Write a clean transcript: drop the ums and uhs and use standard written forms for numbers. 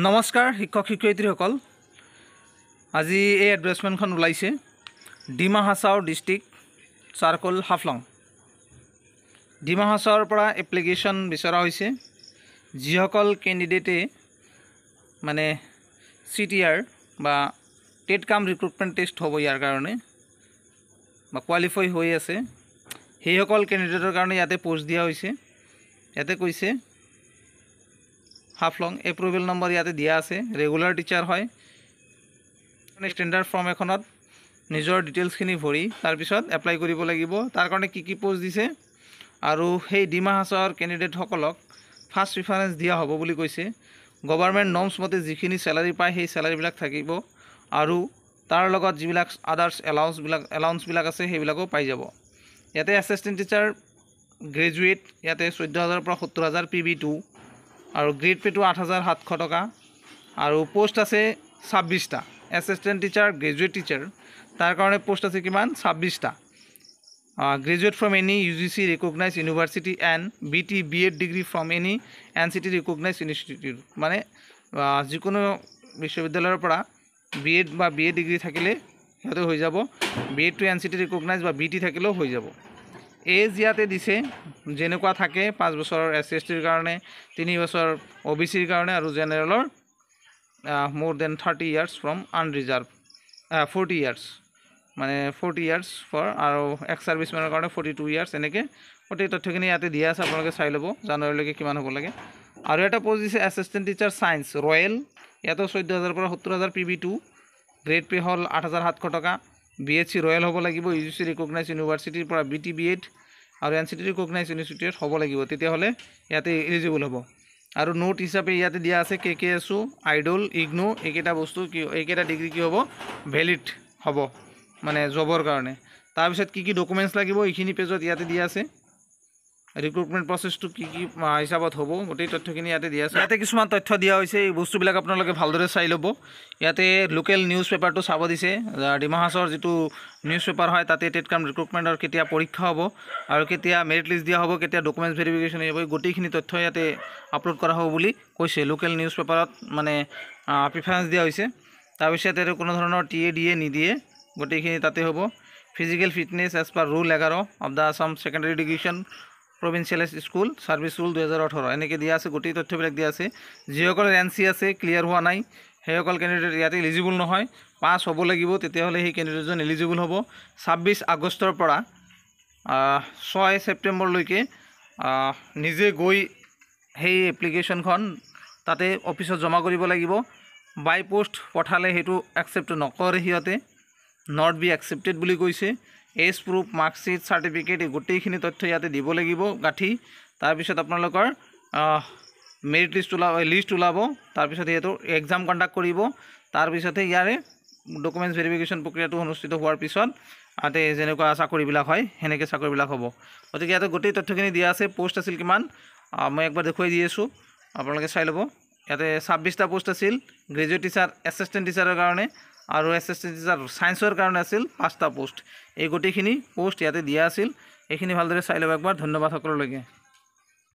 নমস্কাৰ শিক্ষক শিক্ষয়িত্ৰীসকল, আজি এই এডভাৰ্টাইজমেণ্টখন ওলাইছে ডিমা হাছাও ডিষ্ট্ৰিক্ট চাৰ্কল হাফলং। ডিমা হাছাওৰ পৰা এপ্লিকেশ্যন বিচৰা হৈছে। যিসকল কেণ্ডিডেটে মানে CTR বা টেট কাম ৰিক্ৰুটমেণ্ট টেষ্ট হ'ব ইয়াৰ কাৰণে বা কোৱালিফাই হৈ আছে, সেইসকল কেণ্ডিডেটৰ কাৰণে ইয়াতে পোষ্ট দিয়া হৈছে। ইয়াতে কৈছে হাফলং এপ্ৰুভেল নম্বৰ ইয়াতে দিয়া আছে। ৰেগুলাৰ টিচাৰ হয়। ষ্টেণ্ডাৰ্ড ফৰ্ম এখনত নিজৰ ডিটেইলছখিনি ভৰি তাৰপিছত এপ্লাই কৰিব লাগিব। তাৰ কাৰণে কি পোষ্ট দিছে আৰু সেই ডিমা হাছাওৰ কেণ্ডিডেটসকলক ফাৰ্ষ্ট প্ৰিফাৰেঞ্চ দিয়া হ'ব বুলি কৈছে। গভৰ্ণমেণ্ট নৰ্মছ মতে যিখিনি চেলাৰী পায় সেই চেলাৰীবিলাক থাকিব আৰু তাৰ লগত যিবিলাক আদাৰ্ছ এলাউন্সবিলাক আছে সেইবিলাকো পাই যাব। ইয়াতে এছিষ্টেণ্ট টিচাৰ গ্ৰেজুৱেট ইয়াতে 14,000 পৰা 70,000 PB2 আৰু গ্ৰেড পেটো 8,700 টকা আৰু পোষ্ট আছে 26টা। এছিষ্টেণ্ট টিচাৰ গ্ৰেজুৱেট টিচাৰ তাৰ কাৰণে পোষ্ট আছে কিমান 26টা। Graduate from any UGC recognise university and BT/BEd degree from any NCT recognise institute, মানে যিকোনো বিশ্ববিদ্যালয়ৰ পৰা BEd বা BA ডিগ্ৰী থাকিলে সিহঁতে হৈ যাব। BEd টু NCT ৰিকগনাইজ বা BT থাকিলেও হৈ যাব। এজ ইয়াতে দিছে যেনেকুৱা থাকে 5 বছৰৰ SC/STৰ কাৰণে, 3 বছৰ OBCৰ কাৰণে আৰু জেনেৰেলৰ more than 30 years from unreserve 40 years মানে 40 ইয়াৰ্ছ ফৰ আৰু এক্স ছাৰ্ভিচমেনৰ কাৰণে 42 ইয়াৰ্ছ। এনেকৈ গোটেই তথ্যখিনি ইয়াতে দিয়া আছে, আপোনালোকে চাই ল'ব জানুৱাৰীলৈকে কিমান হ'ব লাগে। আৰু এটা পোষ্ট দিছে এছিষ্টেণ্ট টিচাৰ ছায়েন্স ৰয়েল, ইয়াতো 14,000 পৰা 70,000 PB2, গ্ৰেড পে হ'ল 8,700 টকা। BHC ৰয়েল হ'ব লাগিব, UGC ৰিকগনাইজ ইউনিভাৰ্চিটিৰ পৰা BT/BEd আৰু NCT ৰিকগনাইজ ইনষ্টিটিউট হ'ব লাগিব, তেতিয়াহ'লে ইয়াতে এলিজিবল হ'ব। আৰু নোট হিচাপে ইয়াতে দিয়া আছে KKSU, আইডল, ইগনো এইকেইটা বস্তু এইকেইটা ডিগ্ৰী কি হ'ব ভেলিড হ'ব মানে জবৰ কাৰণে। তাৰপিছত কি ডকুমেণ্টছ লাগিব এইখিনি পেজত ইয়াতে দিয়া আছে। ৰিক্ৰুটমেণ্ট প্ৰচেছটো কি হিচাপত হ'ব গোটেই তথ্যখিনি ইয়াতে দিয়া আছে। ইয়াতে কিছুমান তথ্য দিয়া হৈছে, এই বস্তুবিলাক আপোনালোকে ভালদৰে চাই ল'ব। ইয়াতে লোকেল নিউজ পেপাৰটো চাব দিছে। ডিমা হাছাওৰ যিটো নিউজ পেপাৰ হয় তাতে টেট কাম ৰিক্ৰুটমেণ্টৰ কেতিয়া পৰীক্ষা হ'ব আৰু কেতিয়া মেৰিট লিষ্ট দিয়া হ'ব, কেতিয়া ডকুমেণ্টছ ভেৰিফিকেশ্যন হ'ব, গোটেইখিনি তথ্য ইয়াতে আপলোড কৰা হ'ব বুলি কৈছে। লোকেল নিউজ পেপাৰত মানে প্ৰিফাৰেঞ্চ দিয়া হৈছে। তাৰপিছত ইয়াতে কোনো ধৰণৰ TA DA নিদিয়ে, গোটেইখিনি তাতে হ'ব। Physical fitness as per rule 11 of the Assam secondary education provincial school service rule 2018 এনেকৈ দিয়া আছে। গোটেই তথ্যবিলাক দিয়া আছে। যিসকলৰ NC আছে ক্লিয়াৰ হোৱা নাই সেইসকল কেণ্ডিডেট ইয়াতে এলিজিবল নহয়, পাছ হ'ব লাগিব, তেতিয়াহ'লে সেই কেণ্ডিডেটজন এলিজিবল হ'ব। 26 আগষ্টৰ পৰা 6 ছেপ্টেম্বৰলৈকে নিজে গৈ সেই এপ্লিকেশ্যনখন তাতে অফিচত জমা কৰিব লাগিব। বাই পোষ্ট পঠালে সেইটো একচেপ্ট নকৰে সিহঁতে, নট বি একচেপ্টেড বুলি কৈছে। এজ প্ৰুফ, মাৰ্কশ্বিট, চাৰ্টিফিকেট এই গোটেইখিনি তথ্য ইয়াতে দিব লাগিব গাঁঠি। তাৰপিছত আপোনালোকৰ মেৰিট লিষ্ট ওলাব। তাৰপিছত সিহঁতৰ এক্সাম কণ্ডাক্ট কৰিব। তাৰপিছতহে ইয়াৰে ডকুমেণ্টছ ভেৰিফিকেশ্যন প্ৰক্ৰিয়াটো অনুষ্ঠিত হোৱাৰ পিছত ইয়াতে যেনেকুৱা চাকৰিবিলাক হয় সেনেকৈ চাকৰিবিলাক হ'ব। গতিকে ইয়াতে গোটেই তথ্যখিনি দিয়া আছে। পোষ্ট আছিল কিমান মই একবাৰ দেখুৱাই দি আছোঁ, আপোনালোকে চাই ল'ব। ইয়াতে 26টা পোষ্ট আছিল গ্ৰেজুৱেট টিচাৰ এছিষ্টেণ্ট টিচাৰৰ কাৰণে আৰু এছিষ্টেণ্ট টিচাৰ ছায়েন্সৰ কাৰণে আছিল 5টা পোষ্ট। এই গোটেইখিনি পোষ্ট ইয়াতে দিয়া আছিল। এইখিনি ভালদৰে চাই ল'ব একবাৰ। ধন্যবাদ সকলোলৈকে।